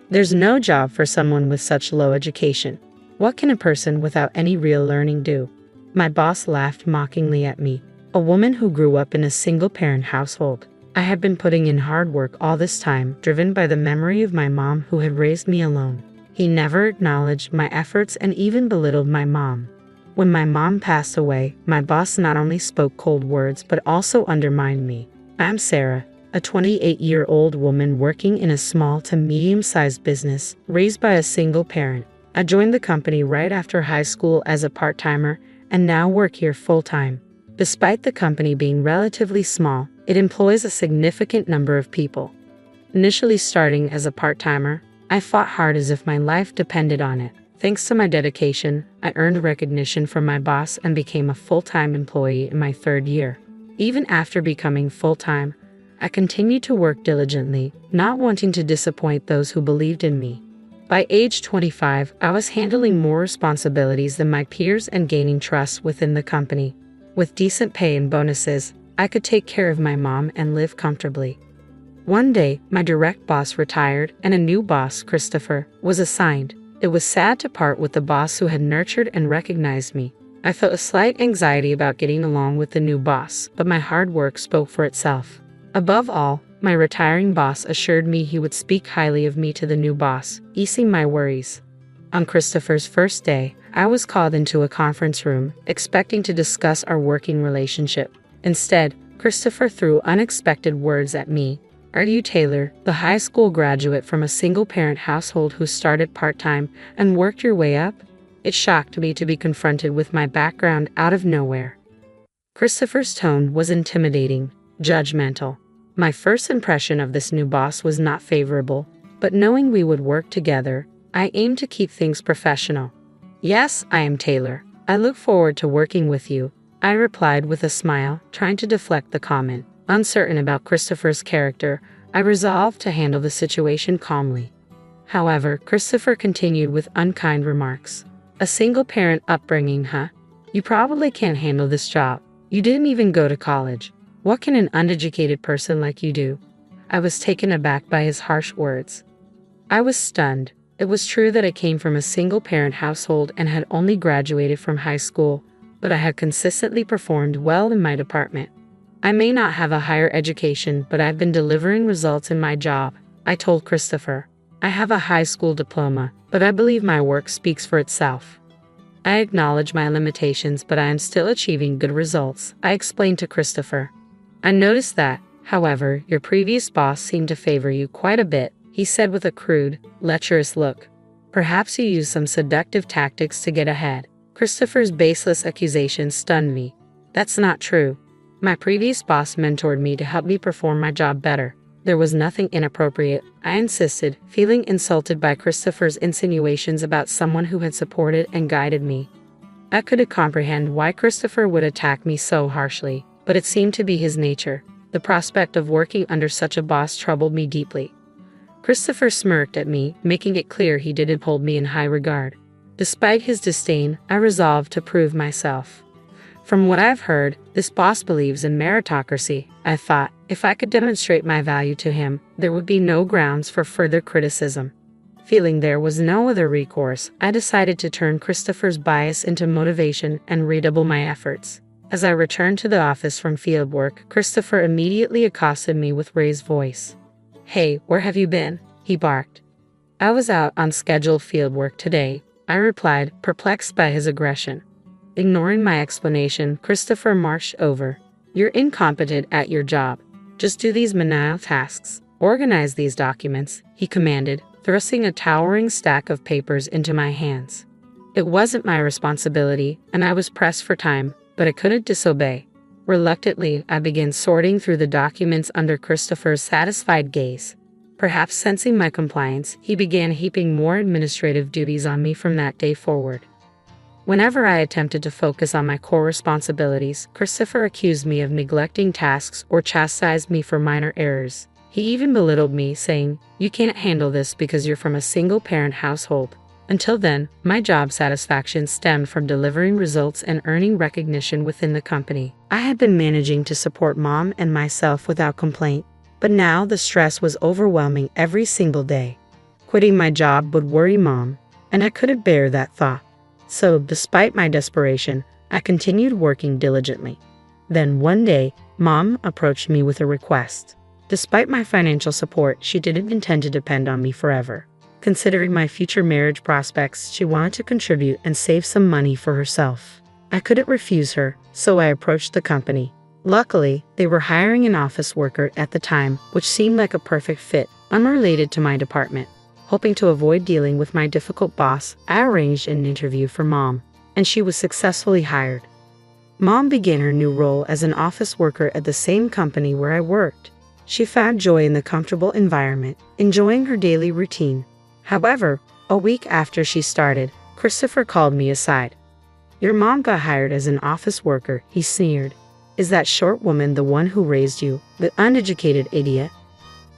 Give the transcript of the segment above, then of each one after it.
There's no job for someone with such low education. What can a person without any real learning do? My boss laughed mockingly at me, a woman who grew up in a single-parent household. I had been putting in hard work all this time, driven by the memory of my mom who had raised me alone. He never acknowledged my efforts and even belittled my mom. When my mom passed away, my boss not only spoke cold words but also undermined me. I'm Sarah, a 28-year-old woman working in a small to medium-sized business, raised by a single parent. I joined the company right after high school as a part-timer and now work here full-time. Despite the company being relatively small, it employs a significant number of people. Initially starting as a part-timer, I fought hard as if my life depended on it. Thanks to my dedication, I earned recognition from my boss and became a full-time employee in my third year. Even after becoming full-time, I continued to work diligently, not wanting to disappoint those who believed in me. By age 25, I was handling more responsibilities than my peers and gaining trust within the company. With decent pay and bonuses, I could take care of my mom and live comfortably. One day, my direct boss retired and a new boss, Christopher, was assigned. It was sad to part with the boss who had nurtured and recognized me. I felt a slight anxiety about getting along with the new boss, but my hard work spoke for itself. Above all, my retiring boss assured me he would speak highly of me to the new boss, easing my worries. On Christopher's first day, I was called into a conference room, expecting to discuss our working relationship. Instead, Christopher threw unexpected words at me. Are you Taylor, the high school graduate from a single-parent household who started part-time and worked your way up? It shocked me to be confronted with my background out of nowhere. Christopher's tone was intimidating, judgmental. My first impression of this new boss was not favorable, but knowing we would work together, I aimed to keep things professional. Yes, I am Taylor. I look forward to working with you, I replied with a smile, trying to deflect the comment. Uncertain about Christopher's character, I resolved to handle the situation calmly. However, Christopher continued with unkind remarks. A single-parent upbringing, huh? You probably can't handle this job. You didn't even go to college. What can an uneducated person like you do? I was taken aback by his harsh words. I was stunned. It was true that I came from a single-parent household and had only graduated from high school, but I had consistently performed well in my department. I may not have a higher education, but I've been delivering results in my job, I told Christopher. I have a high school diploma, but I believe my work speaks for itself. I acknowledge my limitations, but I am still achieving good results, I explained to Christopher. I noticed that, however, your previous boss seemed to favor you quite a bit, he said with a crude, lecherous look. Perhaps you used some seductive tactics to get ahead. Christopher's baseless accusation stunned me. That's not true. My previous boss mentored me to help me perform my job better. There was nothing inappropriate, I insisted, feeling insulted by Christopher's insinuations about someone who had supported and guided me. I couldn't comprehend why Christopher would attack me so harshly, but it seemed to be his nature. The prospect of working under such a boss troubled me deeply. Christopher smirked at me, making it clear he didn't hold me in high regard. Despite his disdain, I resolved to prove myself. From what I've heard, this boss believes in meritocracy, I thought. If I could demonstrate my value to him, there would be no grounds for further criticism. Feeling there was no other recourse, I decided to turn Christopher's bias into motivation and redouble my efforts. As I returned to the office from fieldwork, Christopher immediately accosted me with raised voice. Hey, where have you been? He barked. I was out on scheduled fieldwork today, I replied, perplexed by his aggression. Ignoring my explanation, Christopher marched over. You're incompetent at your job. Just do these menial tasks. Organize these documents, he commanded, thrusting a towering stack of papers into my hands. It wasn't my responsibility, and I was pressed for time, but I couldn't disobey. Reluctantly, I began sorting through the documents under Christopher's satisfied gaze. Perhaps sensing my compliance, he began heaping more administrative duties on me from that day forward. Whenever I attempted to focus on my core responsibilities, Christopher accused me of neglecting tasks or chastised me for minor errors. He even belittled me, saying, "You can't handle this because you're from a single-parent household." Until then, my job satisfaction stemmed from delivering results and earning recognition within the company. I had been managing to support Mom and myself without complaint, but now the stress was overwhelming every single day. Quitting my job would worry Mom, and I couldn't bear that thought. So, despite my desperation, I continued working diligently. Then one day, Mom approached me with a request. Despite my financial support, she didn't intend to depend on me forever. Considering my future marriage prospects, she wanted to contribute and save some money for herself. I couldn't refuse her, so I approached the company. Luckily, they were hiring an office worker at the time, which seemed like a perfect fit, unrelated to my department. Hoping to avoid dealing with my difficult boss, I arranged an interview for Mom, and she was successfully hired. Mom began her new role as an office worker at the same company where I worked. She found joy in the comfortable environment, enjoying her daily routine. However, a week after she started, Christopher called me aside. "Your mom got hired as an office worker," he sneered. "Is that short woman the one who raised you, the uneducated idiot?"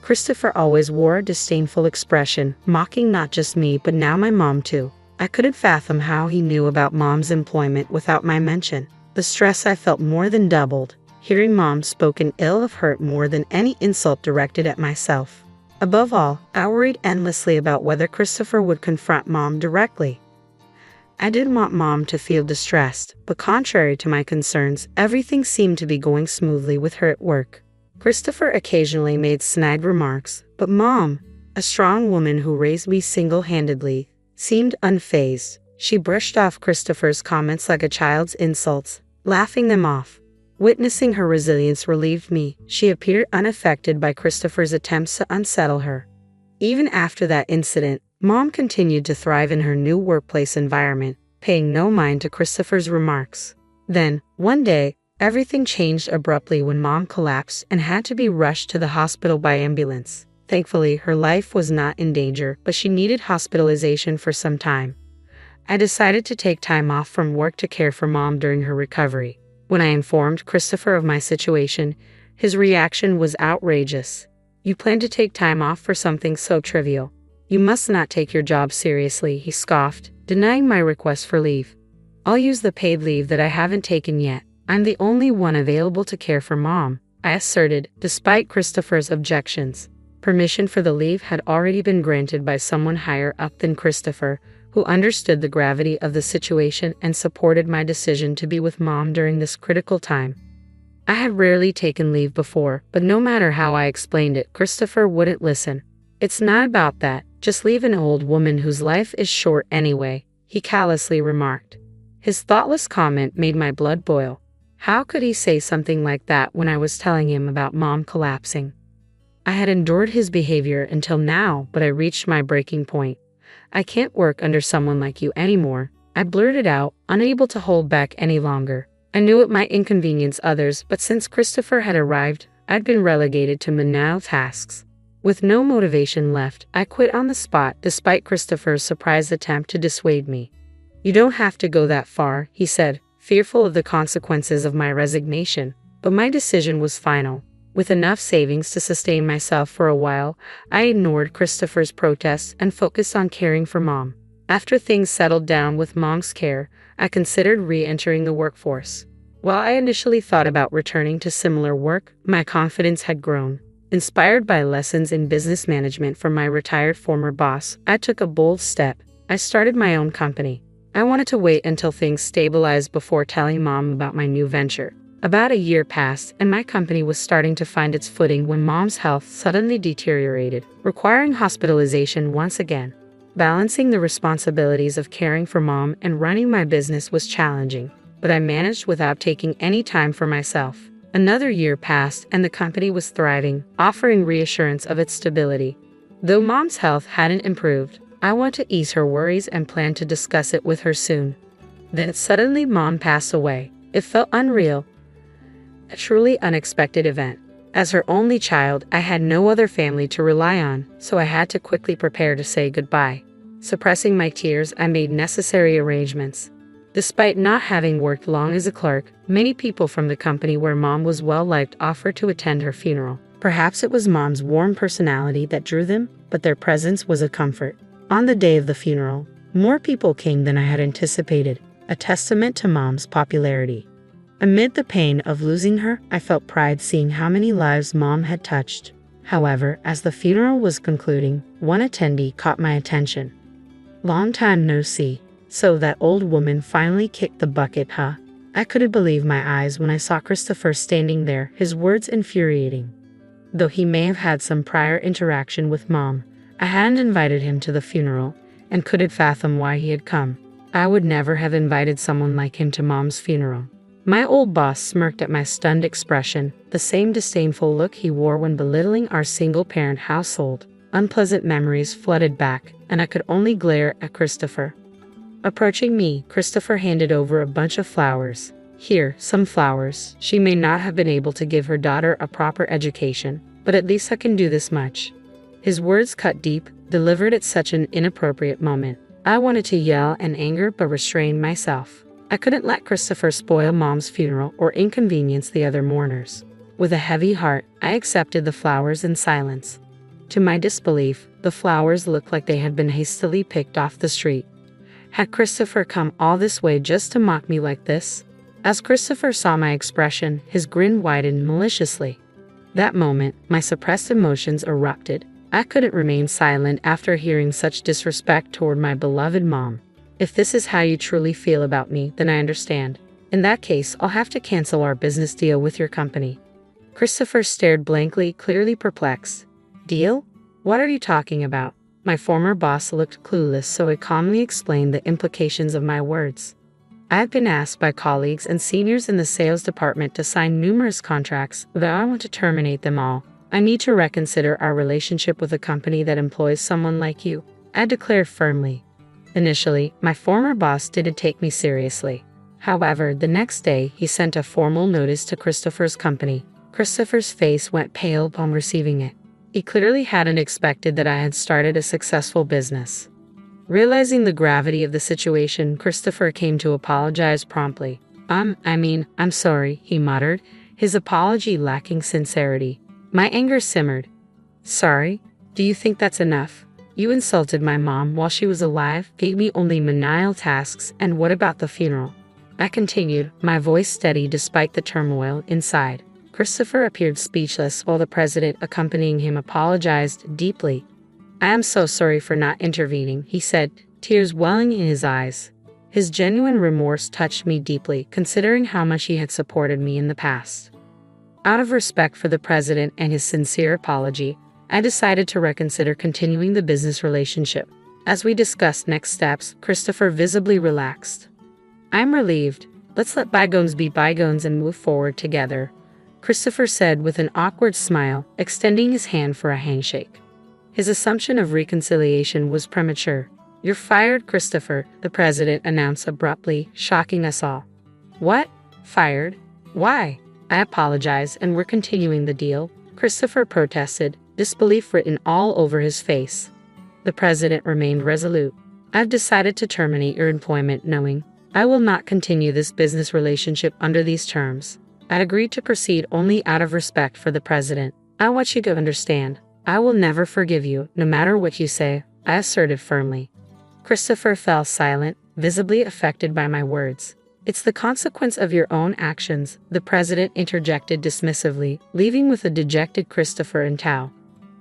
Christopher always wore a disdainful expression, mocking not just me but now my mom too. I couldn't fathom how he knew about Mom's employment without my mention. The stress I felt more than doubled. Hearing Mom spoken ill of hurt more than any insult directed at myself. Above all, I worried endlessly about whether Christopher would confront Mom directly. I didn't want Mom to feel distressed, but contrary to my concerns, everything seemed to be going smoothly with her at work. Christopher occasionally made snide remarks, but Mom, a strong woman who raised me single-handedly, seemed unfazed. She brushed off Christopher's comments like a child's insults, laughing them off. Witnessing her resilience relieved me. She appeared unaffected by Christopher's attempts to unsettle her. Even after that incident, Mom continued to thrive in her new workplace environment, paying no mind to Christopher's remarks. Then, one day, everything changed abruptly when Mom collapsed and had to be rushed to the hospital by ambulance. Thankfully, her life was not in danger, but she needed hospitalization for some time. I decided to take time off from work to care for Mom during her recovery. When I informed Christopher of my situation, his reaction was outrageous. "You plan to take time off for something so trivial? You must not take your job seriously," he scoffed, denying my request for leave. "I'll use the paid leave that I haven't taken yet. I'm the only one available to care for Mom," I asserted, despite Christopher's objections. Permission for the leave had already been granted by someone higher up than Christopher, who understood the gravity of the situation and supported my decision to be with Mom during this critical time. I had rarely taken leave before, but no matter how I explained it, Christopher wouldn't listen. "It's not about that, just leave an old woman whose life is short anyway," he callously remarked. His thoughtless comment made my blood boil. How could he say something like that when I was telling him about Mom collapsing? I had endured his behavior until now, but I reached my breaking point. "I can't work under someone like you anymore," I blurted out, unable to hold back any longer. I knew it might inconvenience others, but since Christopher had arrived, I'd been relegated to menial tasks. With no motivation left, I quit on the spot despite Christopher's surprised attempt to dissuade me. "You don't have to go that far," he said, fearful of the consequences of my resignation, but my decision was final. With enough savings to sustain myself for a while, I ignored Christopher's protests and focused on caring for Mom. After things settled down with Mom's care, I considered re-entering the workforce. While I initially thought about returning to similar work, my confidence had grown. Inspired by lessons in business management from my retired former boss, I took a bold step. I started my own company. I wanted to wait until things stabilized before telling Mom about my new venture. About a year passed, and my company was starting to find its footing when Mom's health suddenly deteriorated, requiring hospitalization once again. Balancing the responsibilities of caring for Mom and running my business was challenging, but I managed without taking any time for myself. Another year passed, and the company was thriving, offering reassurance of its stability. Though Mom's health hadn't improved, I wanted to ease her worries and planned to discuss it with her soon. Then suddenly Mom passed away. It felt unreal. A truly unexpected event. As her only child, I had no other family to rely on, so I had to quickly prepare to say goodbye. Suppressing my tears, I made necessary arrangements. Despite not having worked long as a clerk, many people from the company where Mom was well-liked offered to attend her funeral. Perhaps it was Mom's warm personality that drew them, but their presence was a comfort. On the day of the funeral, more people came than I had anticipated, a testament to Mom's popularity. Amid the pain of losing her, I felt pride seeing how many lives Mom had touched. However, as the funeral was concluding, one attendee caught my attention. "Long time no see. So that old woman finally kicked the bucket, huh?" I couldn't believe my eyes when I saw Christopher standing there, his words infuriating. Though he may have had some prior interaction with Mom, I hadn't invited him to the funeral and couldn't fathom why he had come. I would never have invited someone like him to Mom's funeral. My old boss smirked at my stunned expression, the same disdainful look he wore when belittling our single-parent household. Unpleasant memories flooded back, and I could only glare at Christopher. Approaching me, Christopher handed over a bunch of flowers. "Here, some flowers. She may not have been able to give her daughter a proper education, but at least I can do this much." His words cut deep, delivered at such an inappropriate moment. I wanted to yell in anger but restrained myself. I couldn't let Christopher spoil Mom's funeral or inconvenience the other mourners. With a heavy heart, I accepted the flowers in silence. To my disbelief, the flowers looked like they had been hastily picked off the street. Had Christopher come all this way just to mock me like this? As Christopher saw my expression, his grin widened maliciously. That moment, my suppressed emotions erupted. I couldn't remain silent after hearing such disrespect toward my beloved Mom. "If this is how you truly feel about me, then I understand. In that case, I'll have to cancel our business deal with your company." Christopher stared blankly, clearly perplexed. "Deal? What are you talking about?" My former boss looked clueless, so I calmly explained the implications of my words. I had been asked by colleagues and seniors in the sales department to sign numerous contracts, though I want to terminate them all. "I need to reconsider our relationship with a company that employs someone like you," I declared firmly. Initially, my former boss didn't take me seriously. However, the next day, he sent a formal notice to Christopher's company. Christopher's face went pale upon receiving it. He clearly hadn't expected that I had started a successful business. Realizing the gravity of the situation, Christopher came to apologize promptly. I'm sorry," he muttered, his apology lacking sincerity. My anger simmered. "Sorry? Do you think that's enough? You insulted my mom while she was alive, gave me only menial tasks, and what about the funeral?" I continued, my voice steady despite the turmoil inside. Christopher appeared speechless while the president accompanying him apologized deeply. "I am so sorry for not intervening," he said, tears welling in his eyes. His genuine remorse touched me deeply, considering how much he had supported me in the past. Out of respect for the president and his sincere apology, I decided to reconsider continuing the business relationship. As we discussed next steps, Christopher visibly relaxed. "I'm relieved. Let's let bygones be bygones and move forward together," Christopher said with an awkward smile, extending his hand for a handshake. His assumption of reconciliation was premature. "You're fired, Christopher," the president announced abruptly, shocking us all. "What? Fired? Why?" I apologized, and we're continuing the deal, Christopher protested, disbelief written all over his face. The president remained resolute. "I've decided to terminate your employment knowing I will not continue this business relationship under these terms." I'd agreed to proceed only out of respect for the president. "I want you to understand, I will never forgive you, no matter what you say," I asserted firmly. Christopher fell silent, visibly affected by my words. "It's the consequence of your own actions," the president interjected dismissively, leaving with a dejected Christopher in tow.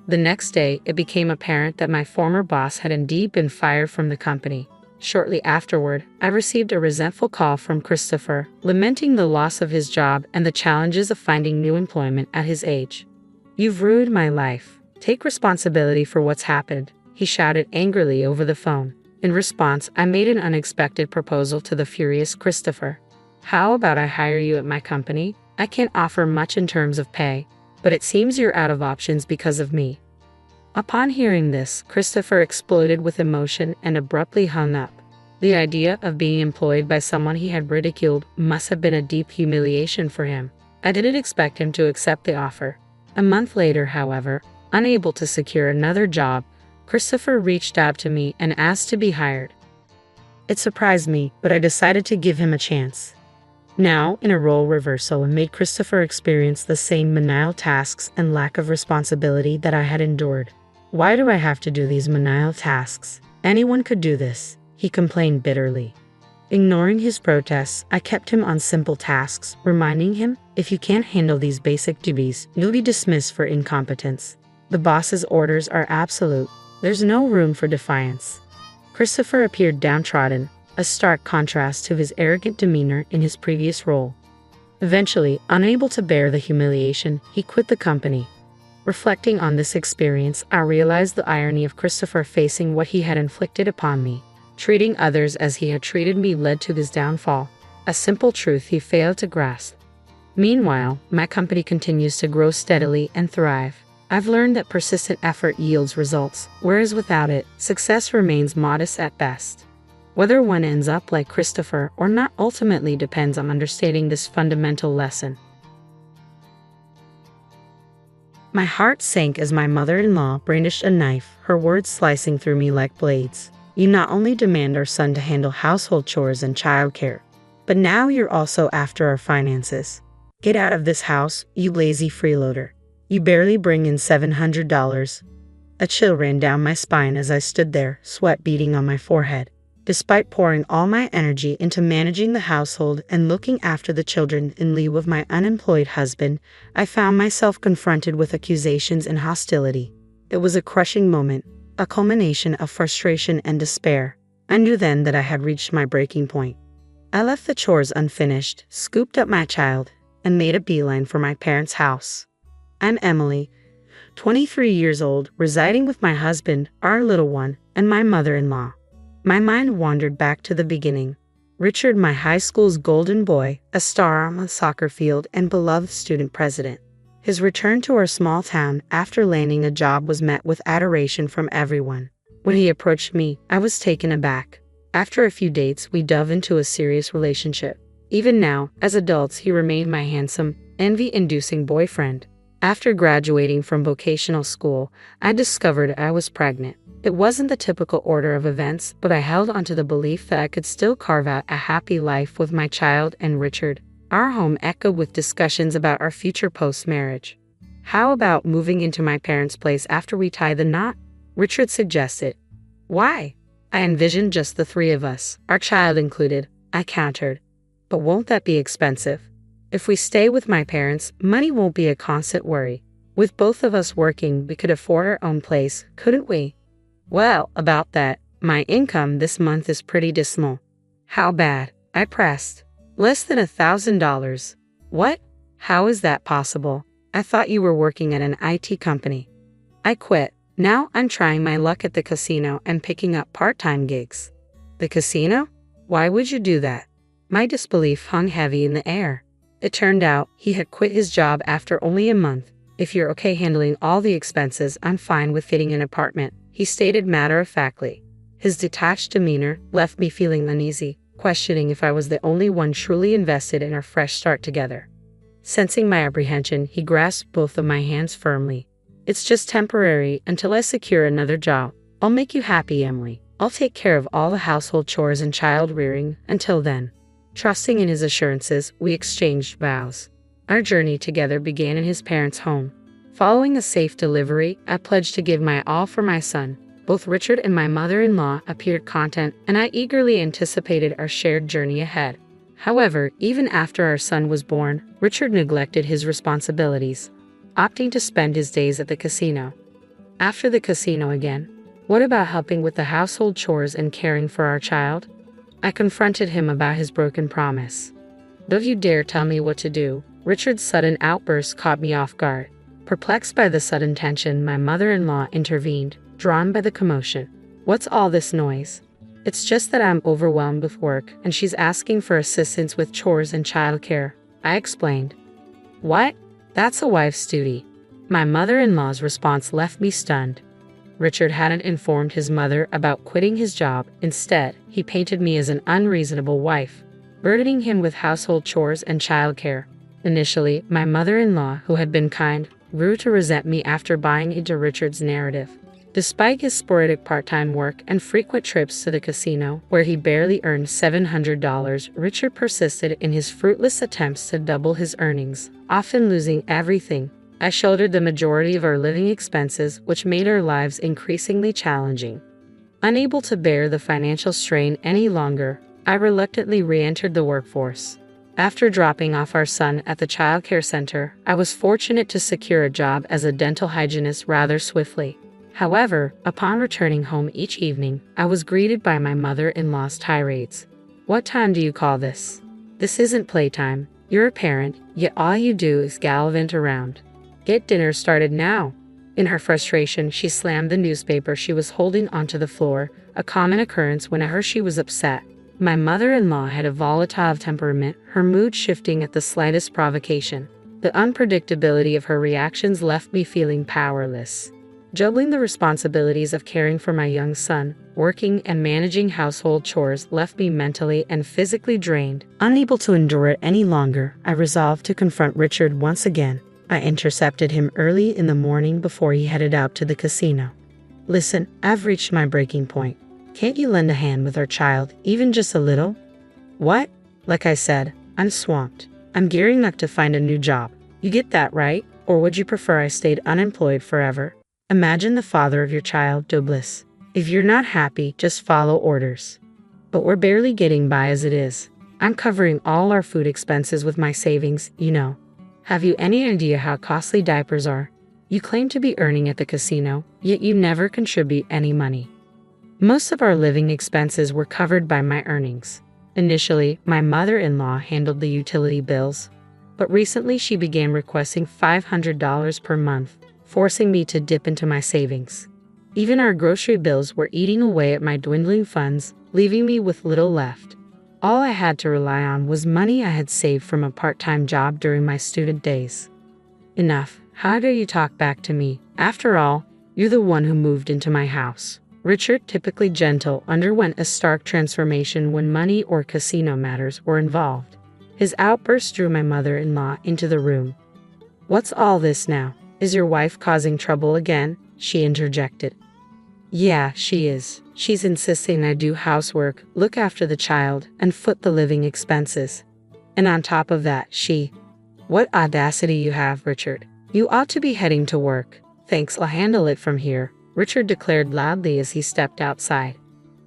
The next day, it became apparent that my former boss had indeed been fired from the company. Shortly afterward, I received a resentful call from Christopher, lamenting the loss of his job and the challenges of finding new employment at his age. "You've ruined my life. Take responsibility for what's happened," he shouted angrily over the phone. In response, I made an unexpected proposal to the furious Christopher. "How about I hire you at my company? I can't offer much in terms of pay, but it seems you're out of options because of me." Upon hearing this, Christopher exploded with emotion and abruptly hung up. The idea of being employed by someone he had ridiculed must have been a deep humiliation for him. I didn't expect him to accept the offer. A month later, however, unable to secure another job, Christopher reached out to me and asked to be hired. It surprised me, but I decided to give him a chance. Now, in a role reversal, I made Christopher experience the same menial tasks and lack of responsibility that I had endured. "Why do I have to do these menial tasks? Anyone could do this," he complained bitterly. Ignoring his protests, I kept him on simple tasks, reminding him, "If you can't handle these basic duties, you'll be dismissed for incompetence." The boss's orders are absolute. There's no room for defiance. Christopher appeared downtrodden, a stark contrast to his arrogant demeanor in his previous role. Eventually, unable to bear the humiliation, he quit the company. Reflecting on this experience, I realized the irony of Christopher facing what he had inflicted upon me. Treating others as he had treated me led to his downfall, a simple truth he failed to grasp. Meanwhile, my company continues to grow steadily and thrive. I've learned that persistent effort yields results, whereas without it, success remains modest at best. Whether one ends up like Christopher or not ultimately depends on understanding this fundamental lesson. My heart sank as my mother-in-law brandished a knife, her words slicing through me like blades. You not only demand our son to handle household chores and childcare, but now you're also after our finances. Get out of this house, you lazy freeloader. You barely bring in $700. A chill ran down my spine as I stood there, sweat beading on my forehead. Despite pouring all my energy into managing the household and looking after the children in lieu of my unemployed husband, I found myself confronted with accusations and hostility. It was a crushing moment, a culmination of frustration and despair. I knew then that I had reached my breaking point. I left the chores unfinished, scooped up my child, and made a beeline for my parents' house. I'm Emily, 23 years old, residing with my husband, our little one, and my mother-in-law. My mind wandered back to the beginning. Richard, my high school's golden boy, a star on the soccer field and beloved student president. His return to our small town after landing a job was met with adoration from everyone. When he approached me, I was taken aback. After a few dates, we dove into a serious relationship. Even now, as adults, he remained my handsome, envy-inducing boyfriend. After graduating from vocational school, I discovered I was pregnant. It wasn't the typical order of events, but I held onto the belief that I could still carve out a happy life with my child and Richard. Our home echoed with discussions about our future post-marriage. How about moving into my parents' place after we tie the knot? Richard suggested. Why? I envisioned just the three of us, our child included, I countered. But won't that be expensive? If we stay with my parents, money won't be a constant worry. With both of us working, we could afford our own place, couldn't we? Well, about that, my income this month is pretty dismal. How bad? I pressed. Less than $1,000. What? How is that possible? I thought you were working at an IT company. I quit. Now I'm trying my luck at the casino and picking up part-time gigs. The casino? Why would you do that? My disbelief hung heavy in the air. It turned out he had quit his job after only a month. If you're okay handling all the expenses, I'm fine with fitting an apartment, he stated matter-of-factly. His detached demeanor left me feeling uneasy, questioning if I was the only one truly invested in our fresh start together. Sensing my apprehension, he grasped both of my hands firmly. It's just temporary until I secure another job. I'll make you happy, Emily. I'll take care of all the household chores and child rearing until then. Trusting in his assurances, we exchanged vows. Our journey together began in his parents' home. Following a safe delivery, I pledged to give my all for my son. Both Richard and my mother-in-law appeared content, and I eagerly anticipated our shared journey ahead. However, even after our son was born, Richard neglected his responsibilities, opting to spend his days at the casino. After the casino again, what about helping with the household chores and caring for our child? I confronted him about his broken promise. Don't you dare tell me what to do. Richard's sudden outburst caught me off guard. Perplexed by the sudden tension, my mother-in-law intervened, drawn by the commotion. What's all this noise? It's just that I'm overwhelmed with work, and she's asking for assistance with chores and childcare, I explained. What? That's a wife's duty. My mother-in-law's response left me stunned. Richard hadn't informed his mother about quitting his job. Instead, he painted me as an unreasonable wife, burdening him with household chores and childcare. Initially, my mother-in-law, who had been kind, grew to resent me after buying into Richard's narrative. Despite his sporadic part-time work and frequent trips to the casino, where he barely earned $700, Richard persisted in his fruitless attempts to double his earnings, often losing everything. I shouldered the majority of our living expenses, which made our lives increasingly challenging. Unable to bear the financial strain any longer, I reluctantly re-entered the workforce. After dropping off our son at the childcare center, I was fortunate to secure a job as a dental hygienist rather swiftly. However, upon returning home each evening, I was greeted by my mother-in-law's tirades. "What time do you call this? This isn't playtime. You're a parent, yet all you do is gallivant around. Get dinner started now." In her frustration, she slammed the newspaper she was holding onto the floor, a common occurrence whenever she was upset. My mother-in-law had a volatile temperament, her mood shifting at the slightest provocation. The unpredictability of her reactions left me feeling powerless. Juggling the responsibilities of caring for my young son, working and managing household chores left me mentally and physically drained. Unable to endure it any longer, I resolved to confront Richard once again. I intercepted him early in the morning before he headed out to the casino. "Listen, I've reached my breaking point. Can't you lend a hand with our child, even just a little?" "What?" "Like I said, I'm swamped. I'm gearing up to find a new job. You get that, right? Or would you prefer I stayed unemployed forever? Imagine the father of your child, Douglas. If you're not happy, just follow orders." "But we're barely getting by as it is. I'm covering all our food expenses with my savings, you know. Have you any idea how costly diapers are? You claim to be earning at the casino, yet you never contribute any money." Most of our living expenses were covered by my earnings. Initially, my mother-in-law handled the utility bills, but recently she began requesting $500 per month, forcing me to dip into my savings. Even our grocery bills were eating away at my dwindling funds, leaving me with little left. All I had to rely on was money I had saved from a part-time job during my student days. "Enough. How dare you talk back to me? After all, you're the one who moved into my house." Richard, typically gentle, underwent a stark transformation when money or casino matters were involved. His outburst drew my mother-in-law into the room. "What's all this now? Is your wife causing trouble again?" she interjected. "Yeah, she is. She's insisting I do housework, look after the child, and foot the living expenses. And on top of that, What audacity you have, Richard. You ought to be heading to work." "Thanks, I'll handle it from here," Richard declared loudly as he stepped outside.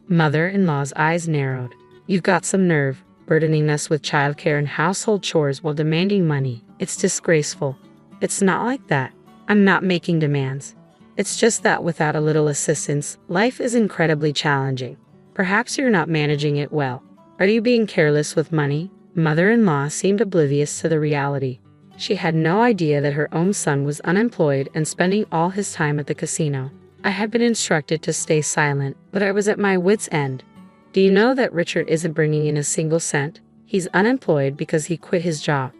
Mother-in-law's eyes narrowed. "You've got some nerve, burdening us with childcare and household chores while demanding money. It's disgraceful." "It's not like that. I'm not making demands. It's just that without a little assistance, life is incredibly challenging. Perhaps you're not managing it well. Are you being careless with money?" Mother-in-law seemed oblivious to the reality. She had no idea that her own son was unemployed and spending all his time at the casino. I had been instructed to stay silent, but I was at my wit's end. "Do you know that Richard isn't bringing in a single cent? He's unemployed because he quit his job."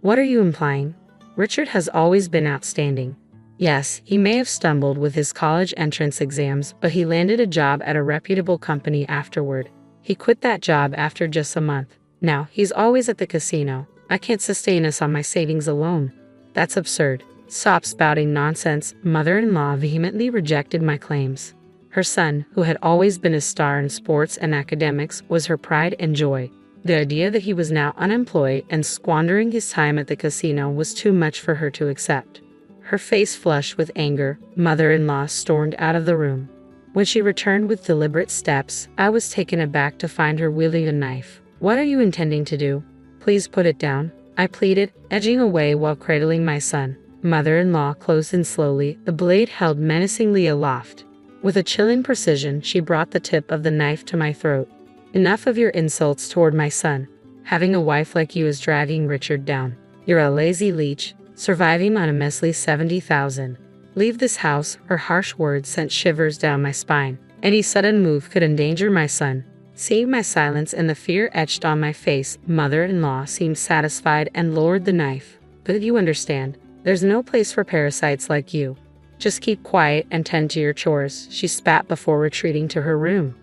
"What are you implying?" "Richard has always been outstanding. Yes, he may have stumbled with his college entrance exams, but he landed a job at a reputable company afterward. He quit that job after just a month. Now, he's always at the casino. I can't sustain us on my savings alone." "That's absurd. Stop spouting nonsense." Mother-in-law vehemently rejected my claims. Her son, who had always been a star in sports and academics, was her pride and joy. The idea that he was now unemployed and squandering his time at the casino was too much for her to accept. Her face flushed with anger, mother-in-law stormed out of the room. When she returned with deliberate steps, I was taken aback to find her wielding a knife. "What are you intending to do? Please put it down," I pleaded, edging away while cradling my son. Mother-in-law closed in slowly, the blade held menacingly aloft. With a chilling precision, she brought the tip of the knife to my throat. "Enough of your insults toward my son. Having a wife like you is dragging Richard down. You're a lazy leech, surviving on a measly $70,000. Leave this house." Her harsh words sent shivers down my spine. Any sudden move could endanger my son. Seeing my silence and the fear etched on my face, mother-in-law seemed satisfied and lowered the knife. "But you understand. There's no place for parasites like you. Just keep quiet and tend to your chores," she spat before retreating to her room.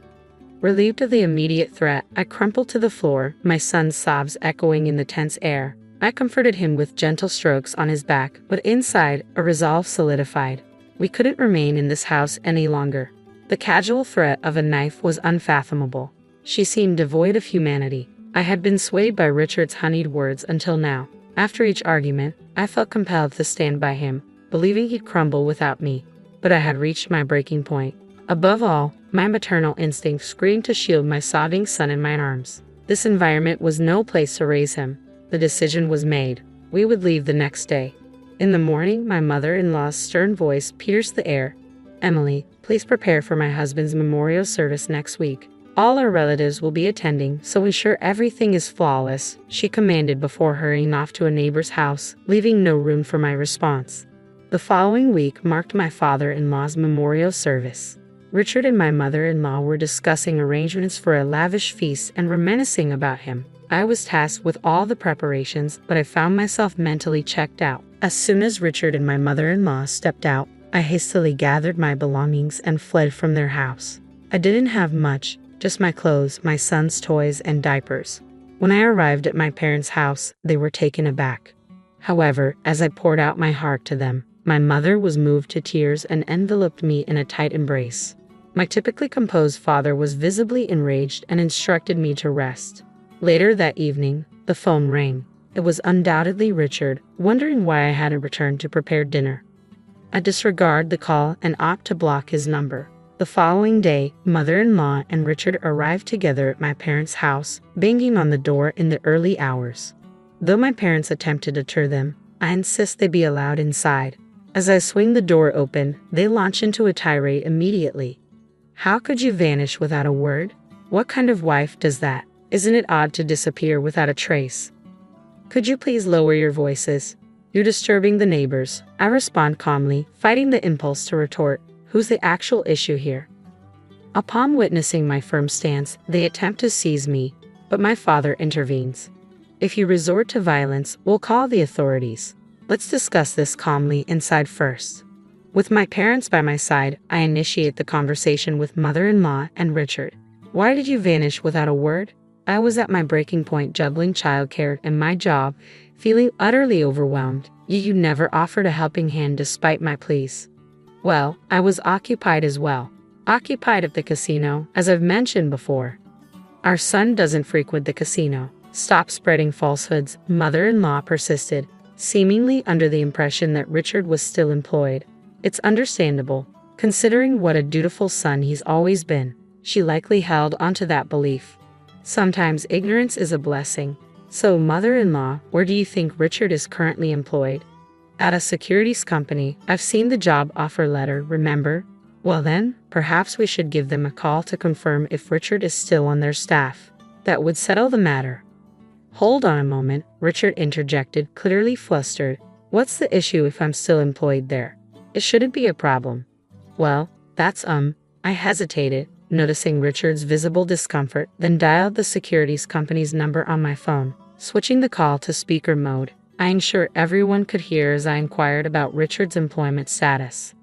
Relieved of the immediate threat, I crumpled to the floor, my son's sobs echoing in the tense air. I comforted him with gentle strokes on his back, but inside, a resolve solidified. We couldn't remain in this house any longer. The casual threat of a knife was unfathomable. She seemed devoid of humanity. I had been swayed by Richard's honeyed words until now. After each argument, I felt compelled to stand by him, believing he'd crumble without me. But I had reached my breaking point. Above all, my maternal instinct screamed to shield my sobbing son in my arms. This environment was no place to raise him. The decision was made. We would leave the next day. In the morning, my mother-in-law's stern voice pierced the air. "Emily, please prepare for my husband's memorial service next week. All our relatives will be attending, so ensure everything is flawless," she commanded before hurrying off to a neighbor's house, leaving no room for my response. The following week marked my father-in-law's memorial service. Richard and my mother-in-law were discussing arrangements for a lavish feast and reminiscing about him. I was tasked with all the preparations, but I found myself mentally checked out. As soon as Richard and my mother-in-law stepped out, I hastily gathered my belongings and fled from their house. I didn't have much, just my clothes, my son's toys, and diapers. When I arrived at my parents' house, they were taken aback. However, as I poured out my heart to them, my mother was moved to tears and enveloped me in a tight embrace. My typically composed father was visibly enraged and instructed me to rest. Later that evening, the phone rang. It was undoubtedly Richard, wondering why I hadn't returned to prepare dinner. I disregarded the call and opted to block his number. The following day, mother-in-law and Richard arrived together at my parents' house, banging on the door in the early hours. Though my parents attempted to deter them, I insist they be allowed inside. As I swing the door open, they launch into a tirade immediately. "How could you vanish without a word? What kind of wife does that? Isn't it odd to disappear without a trace? Could you please lower your voices? You're disturbing the neighbors." I respond calmly, fighting the impulse to retort, "Who's the actual issue here?" Upon witnessing my firm stance, they attempt to seize me, but my father intervenes. "If you resort to violence, we'll call the authorities. Let's discuss this calmly inside first." With my parents by my side, I initiate the conversation with mother-in-law and Richard. "Why did you vanish without a word?" I was at my breaking point juggling childcare and my job, feeling utterly overwhelmed, yet you never offered a helping hand despite my pleas. "Well, I was occupied as well. Occupied at the casino, as I've mentioned before. Our son doesn't frequent the casino." "Stop spreading falsehoods," mother-in-law persisted, seemingly under the impression that Richard was still employed. "It's understandable, considering what a dutiful son he's always been." She likely held onto that belief. Sometimes ignorance is a blessing. "So, mother-in-law, where do you think Richard is currently employed?" "At a securities company. I've seen the job offer letter, remember?" "Well then, perhaps we should give them a call to confirm if Richard is still on their staff. That would settle the matter." "Hold on a moment," Richard interjected, clearly flustered. "What's the issue if I'm still employed there? It shouldn't be a problem." "Well, that's I hesitated, noticing Richard's visible discomfort, then dialed the securities company's number on my phone. Switching the call to speaker mode, I ensured everyone could hear as I inquired about Richard's employment status.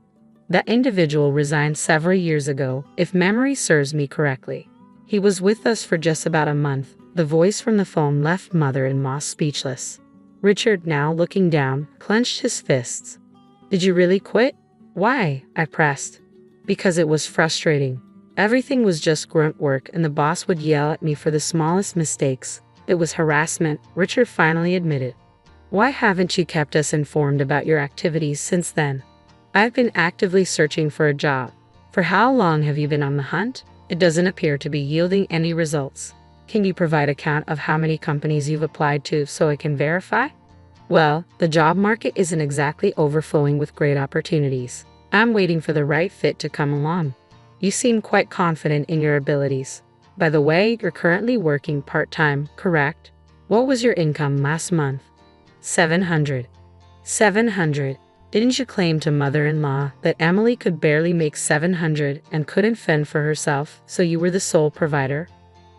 That individual resigned several years ago, if memory serves me correctly. He was with us for just about a month. The voice from the phone left mother-in-law speechless. Richard, now looking down, clenched his fists. "Did you really quit?" "Why?" I pressed. "Because it was frustrating. Everything was just grunt work and the boss would yell at me for the smallest mistakes. It was harassment," Richard finally admitted. "Why haven't you kept us informed about your activities since then?" "I've been actively searching for a job." "For how long have you been on the hunt?" "It doesn't appear to be yielding any results." "Can you provide a count of how many companies you've applied to so I can verify?" "Well, the job market isn't exactly overflowing with great opportunities. I'm waiting for the right fit to come along." "You seem quite confident in your abilities. By the way, you're currently working part-time, correct? What was your income last month?" $700. $700. Didn't you claim to mother-in-law that Emily could barely make $700 and couldn't fend for herself, so you were the sole provider?"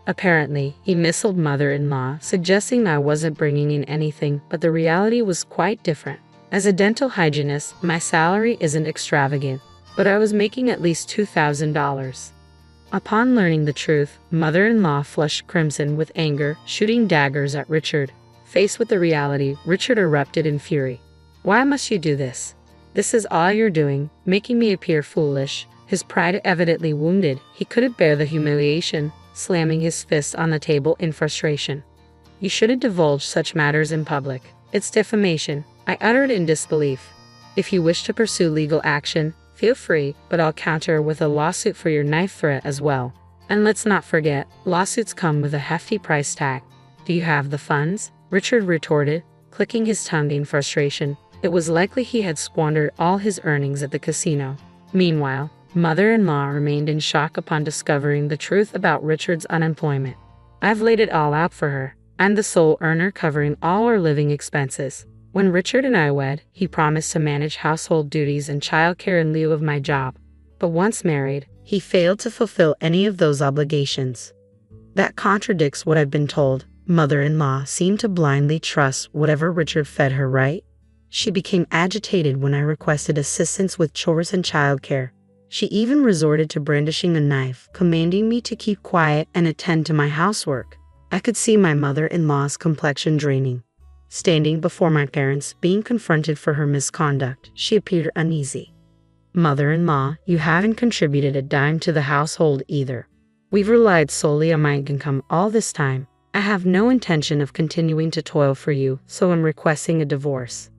Apparently, he missiled mother-in-law, suggesting I wasn't bringing in anything, but the reality was quite different. As a dental hygienist, my salary isn't extravagant, but I was making at least $2,000. Upon learning the truth, mother-in-law flushed crimson with anger, shooting daggers at Richard. Faced with the reality, Richard erupted in fury. "Why must you do this? This is all you're doing, making me appear foolish." His pride evidently wounded, he couldn't bear the humiliation, slamming his fist on the table in frustration. "You shouldn't divulge such matters in public. It's defamation," I uttered in disbelief. "If you wish to pursue legal action, feel free, but I'll counter with a lawsuit for your knife threat as well." And let's not forget, lawsuits come with a hefty price tag. Do you have the funds? Richard retorted, clicking his tongue in frustration. It was likely he had squandered all his earnings at the casino. Meanwhile, mother-in-law remained in shock upon discovering the truth about Richard's unemployment. I've laid it all out for her. I'm the sole earner covering all our living expenses. When Richard and I wed, he promised to manage household duties and childcare in lieu of my job. But once married, he failed to fulfill any of those obligations. That contradicts what I've been told. Mother-in-law seemed to blindly trust whatever Richard fed her, right? She became agitated when I requested assistance with chores and childcare. She even resorted to brandishing a knife, commanding me to keep quiet and attend to my housework. I could see my mother-in-law's complexion draining. Standing before my parents, being confronted for her misconduct, she appeared uneasy. Mother-in-law, you haven't contributed a dime to the household either. We've relied solely on my income all this time. I have no intention of continuing to toil for you, so I'm requesting a divorce.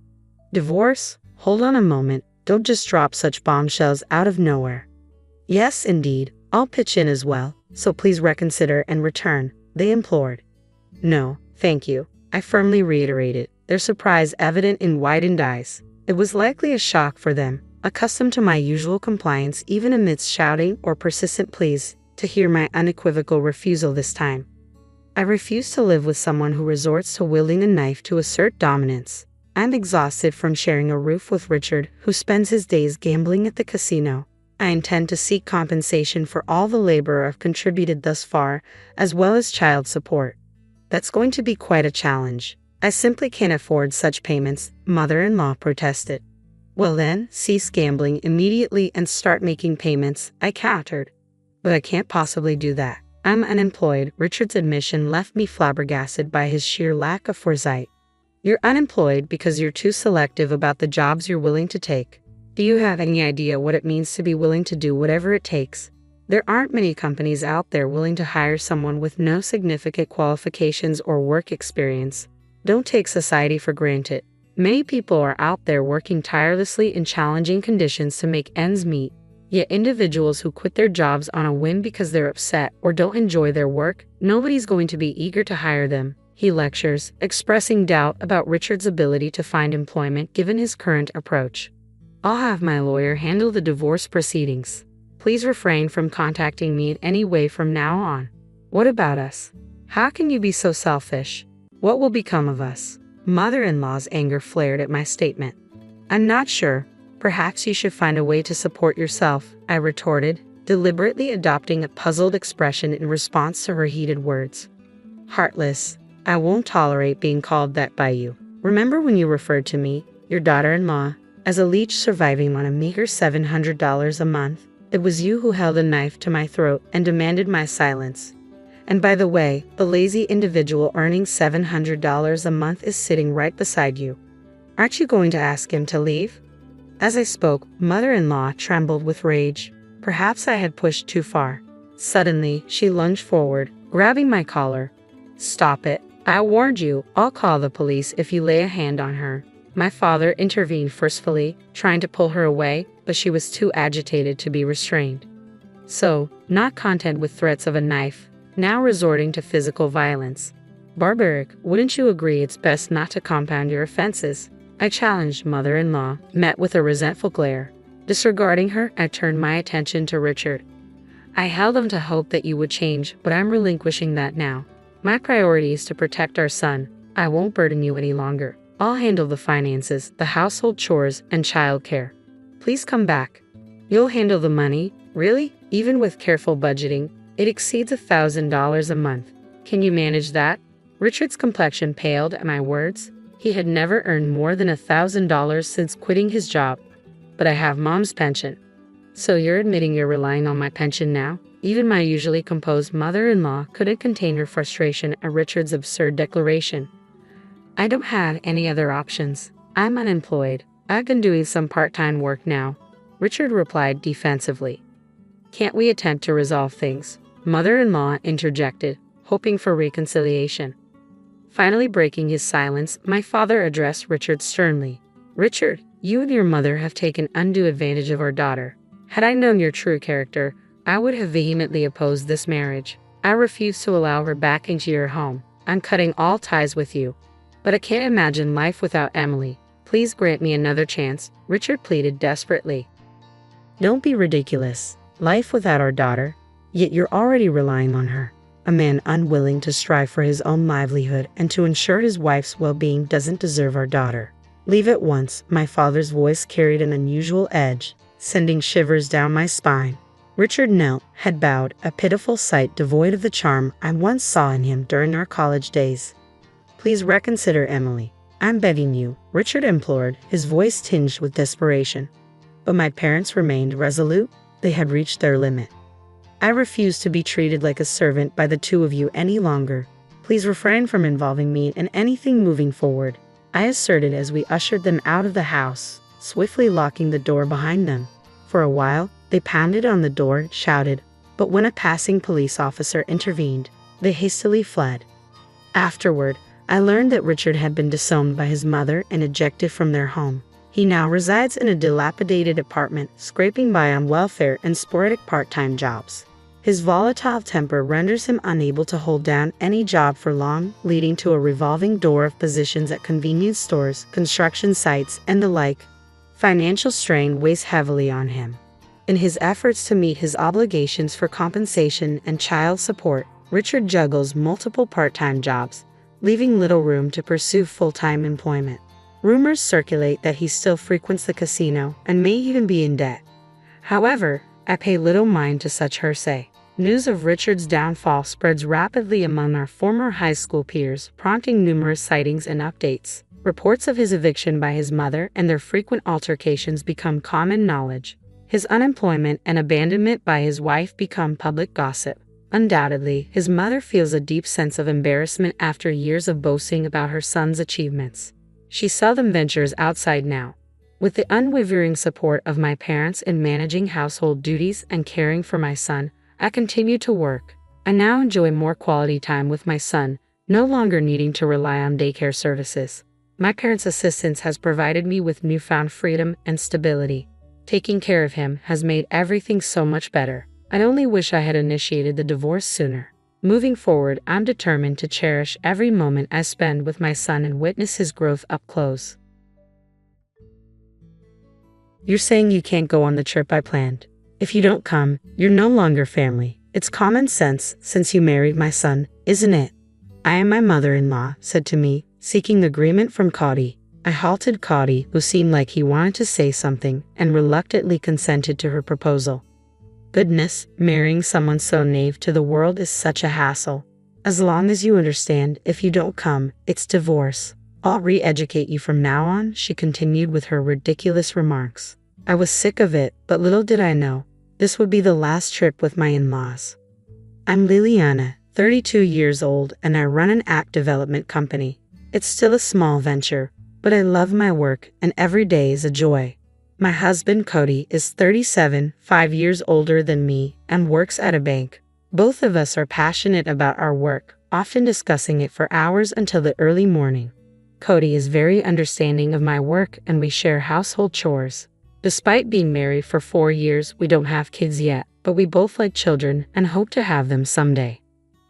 Divorce? Hold on a moment. Don't just drop such bombshells out of nowhere. Yes, indeed. I'll pitch in as well, so please reconsider and return, they implored. No, thank you, I firmly reiterated, their surprise evident in widened eyes. It was likely a shock for them, accustomed to my usual compliance even amidst shouting or persistent pleas, to hear my unequivocal refusal this time. I refuse to live with someone who resorts to wielding a knife to assert dominance. I'm exhausted from sharing a roof with Richard, who spends his days gambling at the casino. I intend to seek compensation for all the labor I've contributed thus far, as well as child support. That's going to be quite a challenge. I simply can't afford such payments, mother-in-law protested. Well then, cease gambling immediately and start making payments, I countered. But I can't possibly do that. I'm unemployed. Richard's admission left me flabbergasted by his sheer lack of foresight. You're unemployed because you're too selective about the jobs you're willing to take. Do you have any idea what it means to be willing to do whatever it takes? There aren't many companies out there willing to hire someone with no significant qualifications or work experience. Don't take society for granted. Many people are out there working tirelessly in challenging conditions to make ends meet. Yet individuals who quit their jobs on a whim because they're upset or don't enjoy their work, nobody's going to be eager to hire them. He lectures, expressing doubt about Richard's ability to find employment given his current approach. I'll have my lawyer handle the divorce proceedings. Please refrain from contacting me in any way from now on. What about us? How can you be so selfish? What will become of us? Mother-in-law's anger flared at my statement. I'm not sure. Perhaps you should find a way to support yourself, I retorted, deliberately adopting a puzzled expression in response to her heated words. Heartless. I won't tolerate being called that by you. Remember when you referred to me, your daughter-in-law, as a leech surviving on a meager $700 a month? It was you who held a knife to my throat and demanded my silence. And by the way, the lazy individual earning $700 a month is sitting right beside you. Aren't you going to ask him to leave? As I spoke, mother-in-law trembled with rage. Perhaps I had pushed too far. Suddenly, she lunged forward, grabbing my collar. Stop it. I warned you, I'll call the police if you lay a hand on her. My father intervened forcefully, trying to pull her away, but she was too agitated to be restrained. So, not content with threats of a knife, now resorting to physical violence. Barbaric, wouldn't you agree it's best not to compound your offenses? I challenged mother-in-law, met with a resentful glare. Disregarding her, I turned my attention to Richard. I held on to hope that you would change, but I'm relinquishing that now. My priority is to protect our son. I won't burden you any longer. I'll handle the finances, the household chores, and childcare. Please come back. You'll handle the money? Really? Even with careful budgeting, it exceeds $1,000 a month. Can you manage that? Richard's complexion paled at my words. He had never earned more than $1,000 since quitting his job. But I have Mom's pension. So you're admitting you're relying on my pension now? Even my usually composed mother-in-law couldn't contain her frustration at Richard's absurd declaration. I don't have any other options. I'm unemployed. I've been doing some part-time work now, Richard replied defensively. Can't we attempt to resolve things? Mother-in-law interjected, hoping for reconciliation. Finally breaking his silence, my father addressed Richard sternly. Richard, you and your mother have taken undue advantage of our daughter. Had I known your true character, I would have vehemently opposed this marriage. I refuse to allow her back into your home. I'm cutting all ties with you. But I can't imagine life without Emily. Please grant me another chance, Richard pleaded desperately. Don't be ridiculous. Life without our daughter? Yet you're already relying on her. A man unwilling to strive for his own livelihood and to ensure his wife's well-being doesn't deserve our daughter. Leave at once. My father's voice carried an unusual edge, sending shivers down my spine. Richard knelt, head bowed, a pitiful sight devoid of the charm I once saw in him during our college days. Please reconsider, Emily. I'm begging you, Richard implored, his voice tinged with desperation. But my parents remained resolute. They had reached their limit. I refuse to be treated like a servant by the two of you any longer. Please refrain from involving me in anything moving forward, I asserted as we ushered them out of the house, swiftly locking the door behind them. For a while, they pounded on the door, shouted, but when a passing police officer intervened, they hastily fled. Afterward, I learned that Richard had been disowned by his mother and ejected from their home. He now resides in a dilapidated apartment, scraping by on welfare and sporadic part-time jobs. His volatile temper renders him unable to hold down any job for long, leading to a revolving door of positions at convenience stores, construction sites, and the like. Financial strain weighs heavily on him. In his efforts to meet his obligations for compensation and child support, Richard juggles multiple part-time jobs, leaving little room to pursue full-time employment. Rumors circulate that he still frequents the casino and may even be in debt. However, I pay little mind to such hearsay. News of Richard's downfall spreads rapidly among our former high school peers, prompting numerous sightings and updates. Reports of his eviction by his mother and their frequent altercations become common knowledge. His unemployment and abandonment by his wife become public gossip. Undoubtedly, his mother feels a deep sense of embarrassment after years of boasting about her son's achievements. She seldom ventures outside now. With the unwavering support of my parents in managing household duties and caring for my son, I continue to work. I now enjoy more quality time with my son, no longer needing to rely on daycare services. My parents' assistance has provided me with newfound freedom and stability. Taking care of him has made everything so much better. I only wish I had initiated the divorce sooner. Moving forward, I'm determined to cherish every moment I spend with my son and witness his growth up close. You're saying you can't go on the trip I planned. If you don't come, you're no longer family. It's common sense since you married my son, isn't it? I am my mother-in-law, said to me, seeking agreement from Cody. I halted Cody, who seemed like he wanted to say something, and reluctantly consented to her proposal. Goodness, marrying someone so naive to the world is such a hassle. As long as you understand, if you don't come, it's divorce. I'll re-educate you from now on, she continued with her ridiculous remarks. I was sick of it, but little did I know, this would be the last trip with my in-laws. I'm Liliana, 32 years old, and I run an app development company. It's still a small venture, but I love my work and every day is a joy. My husband Cody is 37, 5 years older than me, and works at a bank. Both of us are passionate about our work, often discussing it for hours until the early morning. Cody is very understanding of my work and we share household chores. Despite being married for 4 years, we don't have kids yet, but we both like children and hope to have them someday.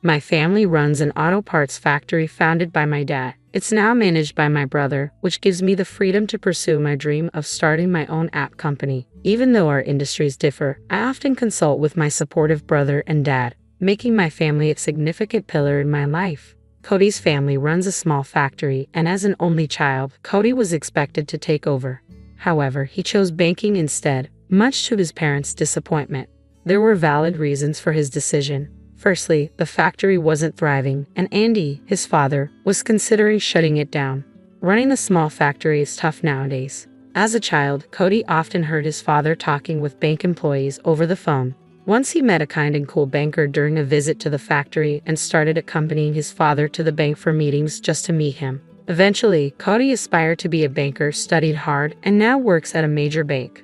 My family runs an auto parts factory founded by my dad. It's now managed by my brother, which gives me the freedom to pursue my dream of starting my own app company. Even though our industries differ, I often consult with my supportive brother and dad, making my family a significant pillar in my life. Cody's family runs a small factory, and as an only child, Cody was expected to take over. However, he chose banking instead, much to his parents' disappointment. There were valid reasons for his decision. Firstly, the factory wasn't thriving, and Andy, his father, was considering shutting it down. Running a small factory is tough nowadays. As a child, Cody often heard his father talking with bank employees over the phone. Once he met a kind and cool banker during a visit to the factory and started accompanying his father to the bank for meetings just to meet him. Eventually, Cody aspired to be a banker, studied hard, and now works at a major bank.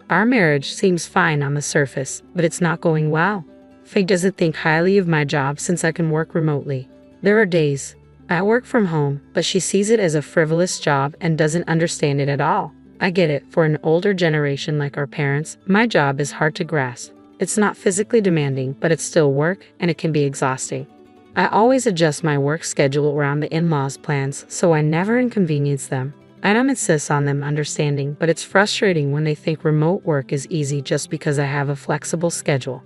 Our marriage seems fine on the surface, but it's not going well. Faye doesn't think highly of my job since I can work remotely. There are days I work from home, but she sees it as a frivolous job and doesn't understand it at all. I get it, for an older generation like our parents, my job is hard to grasp. It's not physically demanding, but it's still work and it can be exhausting. I always adjust my work schedule around the in-laws' plans so I never inconvenience them. I don't insist on them understanding, but it's frustrating when they think remote work is easy just because I have a flexible schedule.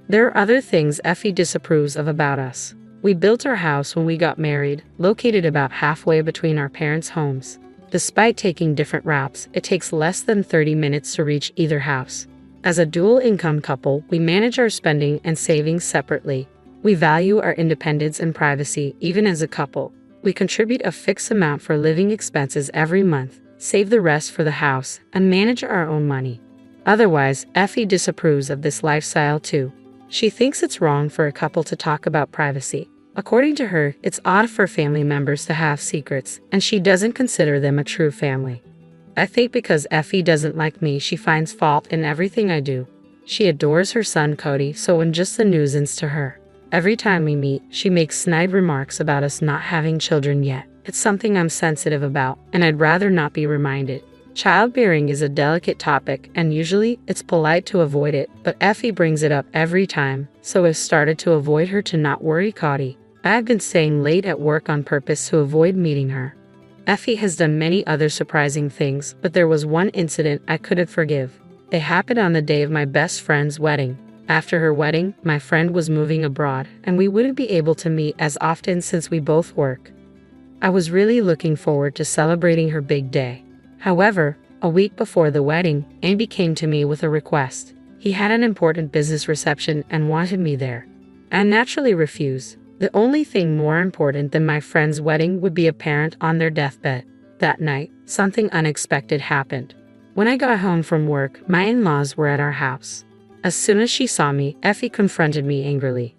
There are other things Effie disapproves of about us. We built our house when we got married, located about halfway between our parents' homes. Despite taking different routes, it takes less than 30 minutes to reach either house. As a dual-income couple, we manage our spending and savings separately. We value our independence and privacy even as a couple. We contribute a fixed amount for living expenses every month, save the rest for the house, and manage our own money. Otherwise, Effie disapproves of this lifestyle too. She thinks it's wrong for a couple to talk about privacy. According to her, it's odd for family members to have secrets, and she doesn't consider them a true family. I think because Effie doesn't like me, she finds fault in everything I do. She adores her son Cody, so I'm just a nuisance to her. Every time we meet, she makes snide remarks about us not having children yet. It's something I'm sensitive about, and I'd rather not be reminded. Childbearing is a delicate topic, and usually it's polite to avoid it, but Effie brings it up every time, so I've started to avoid her to not worry Cody. I've been staying late at work on purpose to avoid meeting her. Effie has done many other surprising things, but there was one incident I couldn't forgive. It happened on the day of my best friend's wedding. After her wedding, my friend was moving abroad, and we wouldn't be able to meet as often since we both work. I was really looking forward to celebrating her big day. However, a week before the wedding, Andy came to me with a request. He had an important business reception and wanted me there. I naturally refused. The only thing more important than my friend's wedding would be a parent on their deathbed. That night, something unexpected happened. When I got home from work, my in-laws were at our house. As soon as she saw me, Effie confronted me angrily.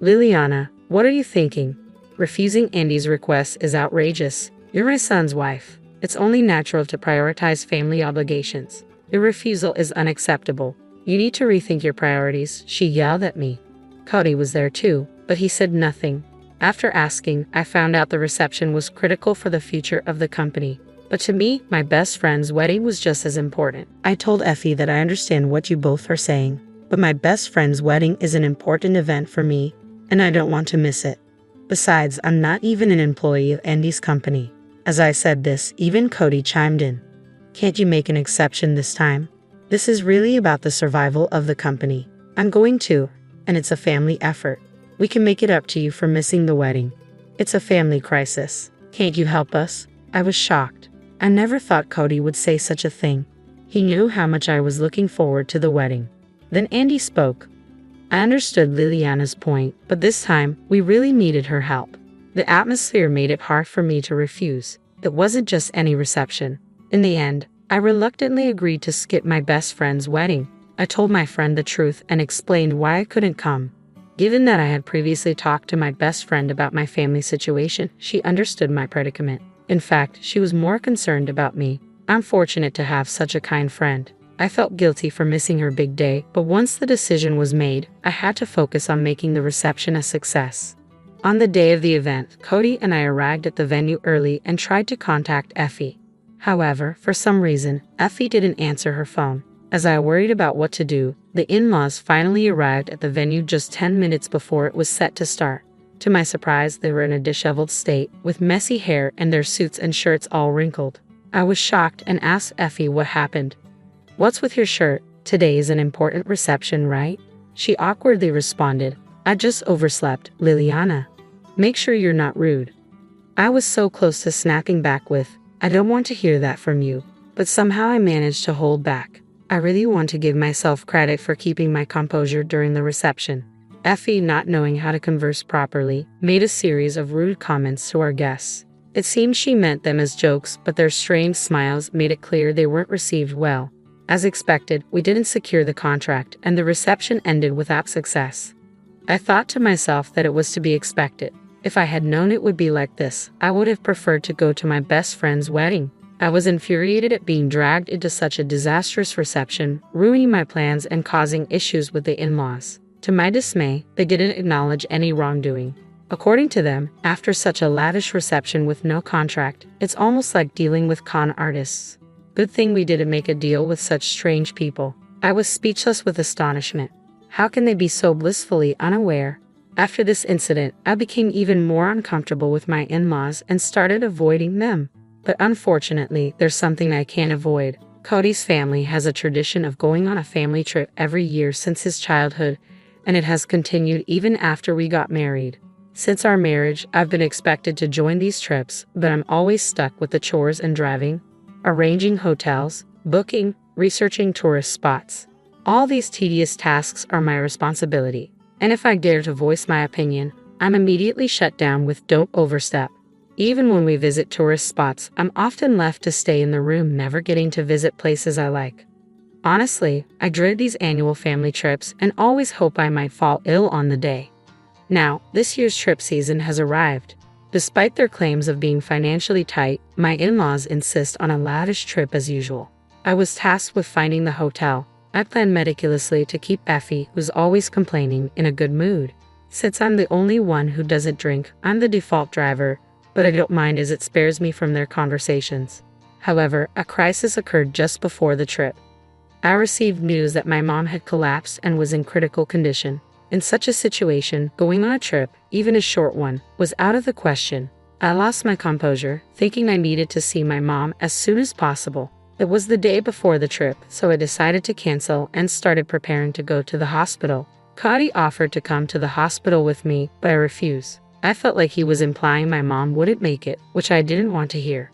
"Liliana, what are you thinking? Refusing Andy's request is outrageous. You're my son's wife. It's only natural to prioritize family obligations. Your refusal is unacceptable. You need to rethink your priorities," she yelled at me. Cody was there too, but he said nothing. After asking, I found out the reception was critical for the future of the company. But to me, my best friend's wedding was just as important. I told Effie that I understand what you both are saying, but my best friend's wedding is an important event for me, and I don't want to miss it. Besides, I'm not even an employee of Andy's company. As I said this, even Cody chimed in. "Can't you make an exception this time? This is really about the survival of the company. I'm going to, and it's a family effort. We can make it up to you for missing the wedding. It's a family crisis. Can't you help us?" I was shocked. I never thought Cody would say such a thing. He knew how much I was looking forward to the wedding. Then Andy spoke. I understood Liliana's point, but this time, we really needed her help. The atmosphere made it hard for me to refuse. It wasn't just any reception. In the end, I reluctantly agreed to skip my best friend's wedding. I told my friend the truth and explained why I couldn't come. Given that I had previously talked to my best friend about my family situation, she understood my predicament. In fact, she was more concerned about me. I'm fortunate to have such a kind friend. I felt guilty for missing her big day, but once the decision was made, I had to focus on making the reception a success. On the day of the event, Cody and I arrived at the venue early and tried to contact Effie. However, for some reason, Effie didn't answer her phone. As I worried about what to do, the in-laws finally arrived at the venue just 10 minutes before it was set to start. To my surprise, they were in a disheveled state, with messy hair and their suits and shirts all wrinkled. I was shocked and asked Effie what happened. "What's with your shirt? Today is an important reception, right?" She awkwardly responded, "I just overslept, Liliana. Make sure you're not rude." I was so close to snapping back with, "I don't want to hear that from you," but somehow I managed to hold back. I really want to give myself credit for keeping my composure during the reception. Effie, not knowing how to converse properly, made a series of rude comments to our guests. It seemed she meant them as jokes, but their strained smiles made it clear they weren't received well. As expected, we didn't secure the contract, and the reception ended without success. I thought to myself that it was to be expected. If I had known it would be like this, I would have preferred to go to my best friend's wedding. I was infuriated at being dragged into such a disastrous reception, ruining my plans and causing issues with the in-laws. To my dismay, they didn't acknowledge any wrongdoing. According to them, after such a lavish reception with no contract, it's almost like dealing with con artists. Good thing we didn't make a deal with such strange people. I was speechless with astonishment. How can they be so blissfully unaware? After this incident, I became even more uncomfortable with my in-laws and started avoiding them. But unfortunately, there's something I can't avoid. Cody's family has a tradition of going on a family trip every year since his childhood, and it has continued even after we got married. Since our marriage, I've been expected to join these trips, but I'm always stuck with the chores and driving, arranging hotels, booking, researching tourist spots. All these tedious tasks are my responsibility, and if I dare to voice my opinion, I'm immediately shut down with "don't overstep." Even when we visit tourist spots, I'm often left to stay in the room, never getting to visit places I like. Honestly, I dread these annual family trips and always hope I might fall ill on the day. Now, this year's trip season has arrived. Despite their claims of being financially tight, my in-laws insist on a lavish trip as usual. I was tasked with finding the hotel. I planned meticulously to keep Effie, who's always complaining, in a good mood. Since I'm the only one who doesn't drink, I'm the default driver, but I don't mind as it spares me from their conversations. However, a crisis occurred just before the trip. I received news that my mom had collapsed and was in critical condition. In such a situation, going on a trip, even a short one, was out of the question. I lost my composure, thinking I needed to see my mom as soon as possible. It was the day before the trip, so I decided to cancel and started preparing to go to the hospital. Cody offered to come to the hospital with me, but I refused. I felt like he was implying my mom wouldn't make it, which I didn't want to hear.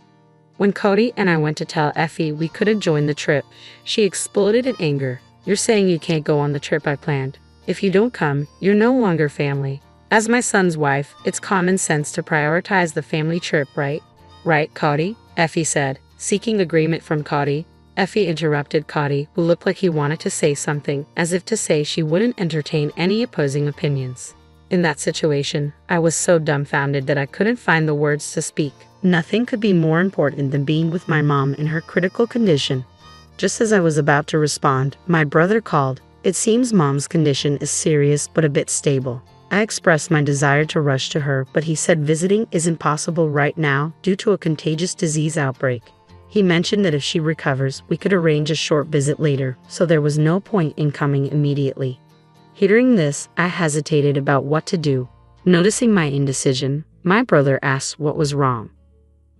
When Cody and I went to tell Effie we couldn't join the trip, she exploded in anger. "You're saying you can't go on the trip I planned. If you don't come, you're no longer family. As my son's wife, it's common sense to prioritize the family trip, right?" "Right, Cody?" Effie said, seeking agreement from Cody. Effie interrupted Cody, who looked like he wanted to say something, as if to say she wouldn't entertain any opposing opinions. In that situation, I was so dumbfounded that I couldn't find the words to speak. Nothing could be more important than being with my mom in her critical condition. Just as I was about to respond, my brother called. It seems mom's condition is serious but a bit stable. I expressed my desire to rush to her, but he said visiting isn't possible right now due to a contagious disease outbreak. He mentioned that if she recovers, we could arrange a short visit later, so there was no point in coming immediately. Hearing this, I hesitated about what to do. Noticing my indecision, my brother asked what was wrong.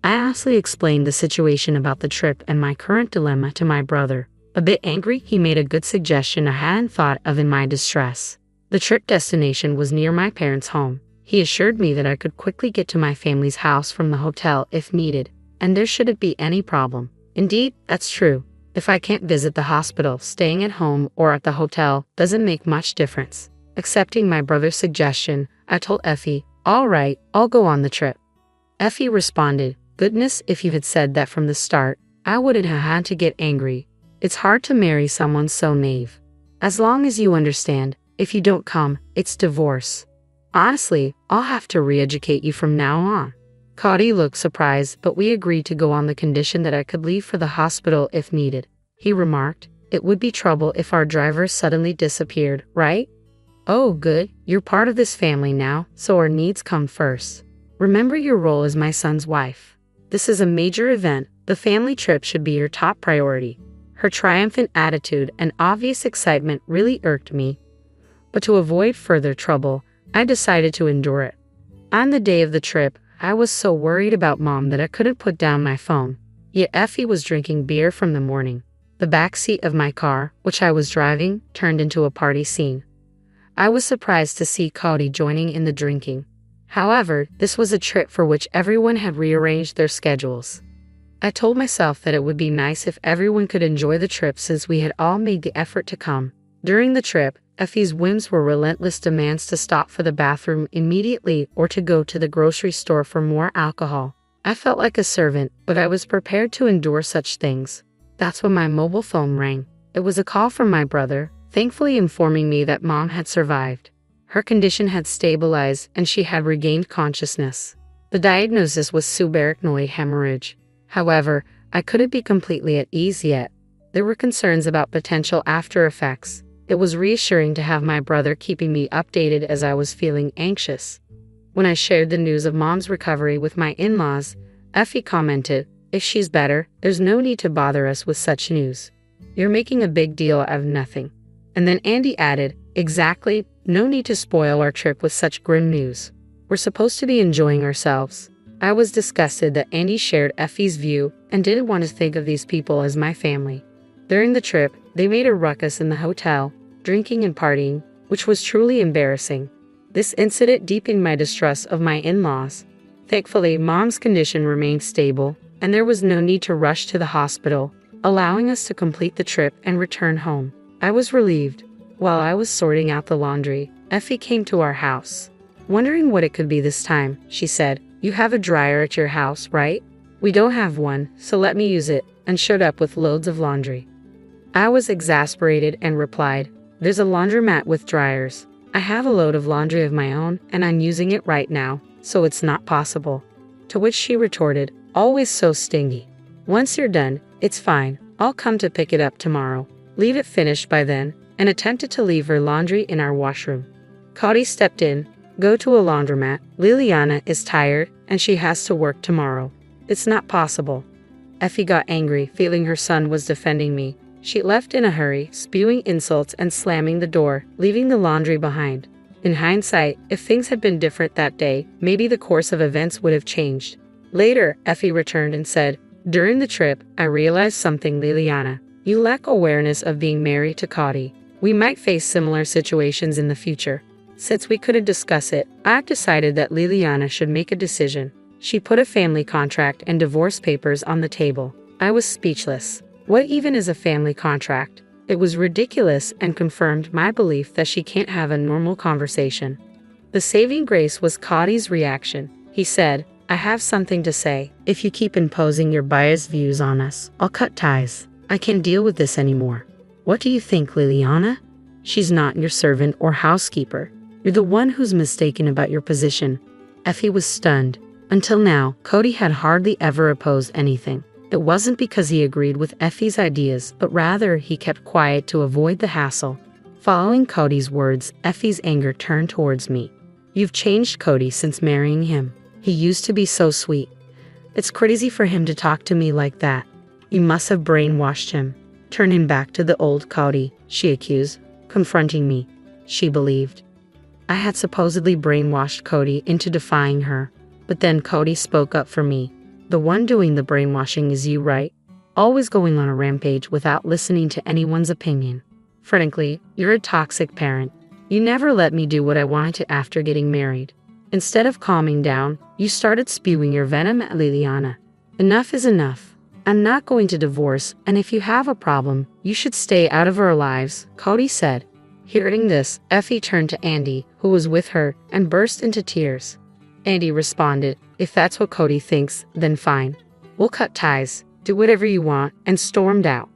I honestly explained the situation about the trip and my current dilemma to my brother. A bit angry, he made a good suggestion I hadn't thought of in my distress. The trip destination was near my parents' home. He assured me that I could quickly get to my family's house from the hotel if needed, and there shouldn't be any problem. Indeed, that's true. If I can't visit the hospital, staying at home or at the hotel doesn't make much difference. Accepting my brother's suggestion, I told Effie, "All right, I'll go on the trip." Effie responded, "Goodness, if you had said that from the start, I wouldn't have had to get angry. It's hard to marry someone so naive. As long as you understand, if you don't come, it's divorce. Honestly, I'll have to re-educate you from now on." Cody looked surprised, but we agreed to go on the condition that I could leave for the hospital if needed. He remarked, "It would be trouble if our driver suddenly disappeared, right?" "Oh, good, you're part of this family now, so our needs come first. Remember your role as my son's wife. This is a major event. The family trip should be your top priority." Her triumphant attitude and obvious excitement really irked me. But to avoid further trouble, I decided to endure it. On the day of the trip, I was so worried about Mom that I couldn't put down my phone. Yet Effie was drinking beer from the morning. The back seat of my car, which I was driving, turned into a party scene. I was surprised to see Cody joining in the drinking. However, this was a trip for which everyone had rearranged their schedules. I told myself that it would be nice if everyone could enjoy the trip since we had all made the effort to come. During the trip, Effie's whims were relentless demands to stop for the bathroom immediately or to go to the grocery store for more alcohol. I felt like a servant, but I was prepared to endure such things. That's when my mobile phone rang. It was a call from my brother, thankfully informing me that Mom had survived. Her condition had stabilized and she had regained consciousness. The diagnosis was subarachnoid hemorrhage. However, I couldn't be completely at ease yet. There were concerns about potential after effects. It was reassuring to have my brother keeping me updated as I was feeling anxious. When I shared the news of Mom's recovery with my in-laws, Effie commented, "If she's better, there's no need to bother us with such news. You're making a big deal out of nothing." And then Andy added, Exactly, no need to spoil our trip with such grim news. We're supposed to be enjoying ourselves. I was disgusted that Andy shared Effie's view and didn't want to think of these people as my family. During the trip, they made a ruckus in the hotel, drinking and partying, which was truly embarrassing. This incident deepened my distrust of my in-laws. Thankfully, Mom's condition remained stable, and there was no need to rush to the hospital, allowing us to complete the trip and return home. I was relieved. While I was sorting out the laundry, Effie came to our house. Wondering what it could be this time, she said, "You have a dryer at your house, right?" "We don't have one, so let me use it," and showed up with loads of laundry. I was exasperated and replied, "There's a laundromat with dryers. I have a load of laundry of my own, and I'm using it right now, so it's not possible." To which she retorted, always so stingy, "Once you're done, it's fine. I'll come to pick it up tomorrow. Leave it finished by then," and attempted to leave her laundry in our washroom. Cody stepped in. "Go to a laundromat. Liliana is tired, and she has to work tomorrow. It's not possible." Effie got angry, feeling her son was defending me. She left in a hurry, spewing insults and slamming the door, leaving the laundry behind. In hindsight, if things had been different that day, maybe the course of events would have changed. Later, Effie returned and said, "During the trip, I realized something, Liliana. You lack awareness of being married to Cody. We might face similar situations in the future. Since we couldn't discuss it, I've decided that Liliana should make a decision." She put a family contract and divorce papers on the table. I was speechless. What even is a family contract? It was ridiculous and confirmed my belief that she can't have a normal conversation. The saving grace was Cody's reaction. He said, "I have something to say. If you keep imposing your biased views on us, I'll cut ties. I can't deal with this anymore." "What do you think, Liliana? She's not your servant or housekeeper. You're the one who's mistaken about your position." Effie was stunned. Until now, Cody had hardly ever opposed anything. It wasn't because he agreed with Effie's ideas, but rather he kept quiet to avoid the hassle. Following Cody's words, Effie's anger turned towards me. "You've changed Cody since marrying him. He used to be so sweet. It's crazy for him to talk to me like that. You must have brainwashed him. Turn him back to the old Cody," she accused, confronting me. She believed I had supposedly brainwashed Cody into defying her. But then Cody spoke up for me. "The one doing the brainwashing is you, right? Always going on a rampage without listening to anyone's opinion. Frankly, you're a toxic parent. You never let me do what I wanted to after getting married. Instead of calming down, you started spewing your venom at Liliana. Enough is enough. I'm not going to divorce, and if you have a problem, you should stay out of our lives," Cody said. Hearing this, Effie turned to Andy, who was with her, and burst into tears. Andy responded, "If that's what Cody thinks, then fine. We'll cut ties, do whatever you want," and stormed out.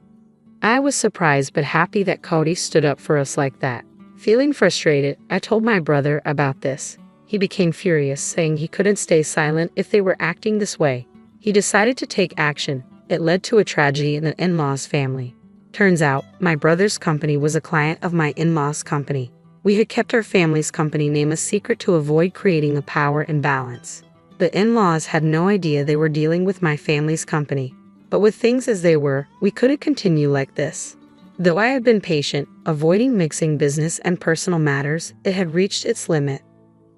I was surprised but happy that Cody stood up for us like that. Feeling frustrated, I told my brother about this. He became furious, saying he couldn't stay silent if they were acting this way. He decided to take action. It led to a tragedy in the in-laws' family. Turns out, my brother's company was a client of my in-laws' company. We had kept our family's company name a secret to avoid creating a power imbalance. The in-laws had no idea they were dealing with my family's company. But with things as they were, we couldn't continue like this. Though I had been patient, avoiding mixing business and personal matters, it had reached its limit.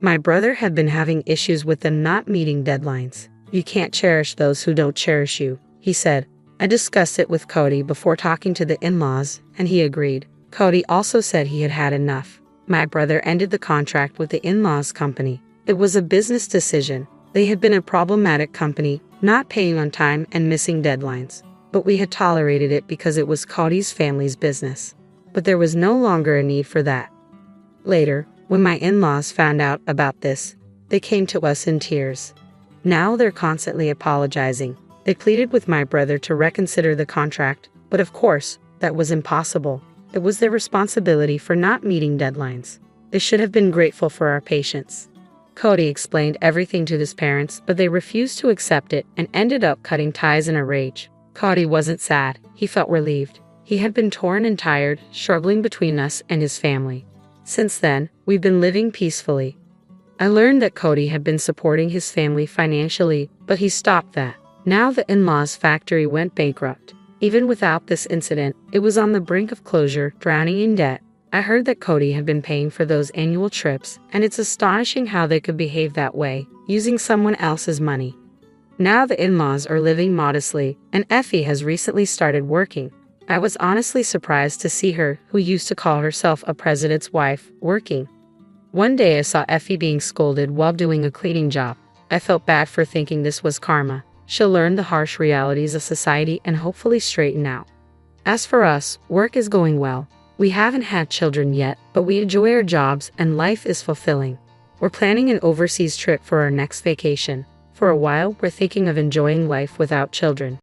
My brother had been having issues with them not meeting deadlines. "You can't cherish those who don't cherish you," he said. I discussed it with Cody before talking to the in-laws, and he agreed. Cody also said he had had enough. My brother ended the contract with the in-laws company. It was a business decision. They had been a problematic company, not paying on time and missing deadlines. But we had tolerated it because it was Cody's family's business. But there was no longer a need for that. Later, when my in-laws found out about this, they came to us in tears. Now they're constantly apologizing. They pleaded with my brother to reconsider the contract, but of course, that was impossible. It was their responsibility for not meeting deadlines. They should have been grateful for our patience. Cody explained everything to his parents, but they refused to accept it and ended up cutting ties in a rage. Cody wasn't sad. He felt relieved. He had been torn and tired, struggling between us and his family. Since then, we've been living peacefully. I learned that Cody had been supporting his family financially, but he stopped that. Now the in-laws factory went bankrupt. Even without this incident, it was on the brink of closure, drowning in debt. I heard that Cody had been paying for those annual trips, and it's astonishing how they could behave that way, using someone else's money. Now the in-laws are living modestly, and Effie has recently started working. I was honestly surprised to see her, who used to call herself a president's wife, working. One day I saw Effie being scolded while doing a cleaning job. I felt bad for thinking this was karma. She'll learn the harsh realities of society and hopefully straighten out. As for us, work is going well. We haven't had children yet, but we enjoy our jobs and life is fulfilling. We're planning an overseas trip for our next vacation. For a while, we're thinking of enjoying life without children.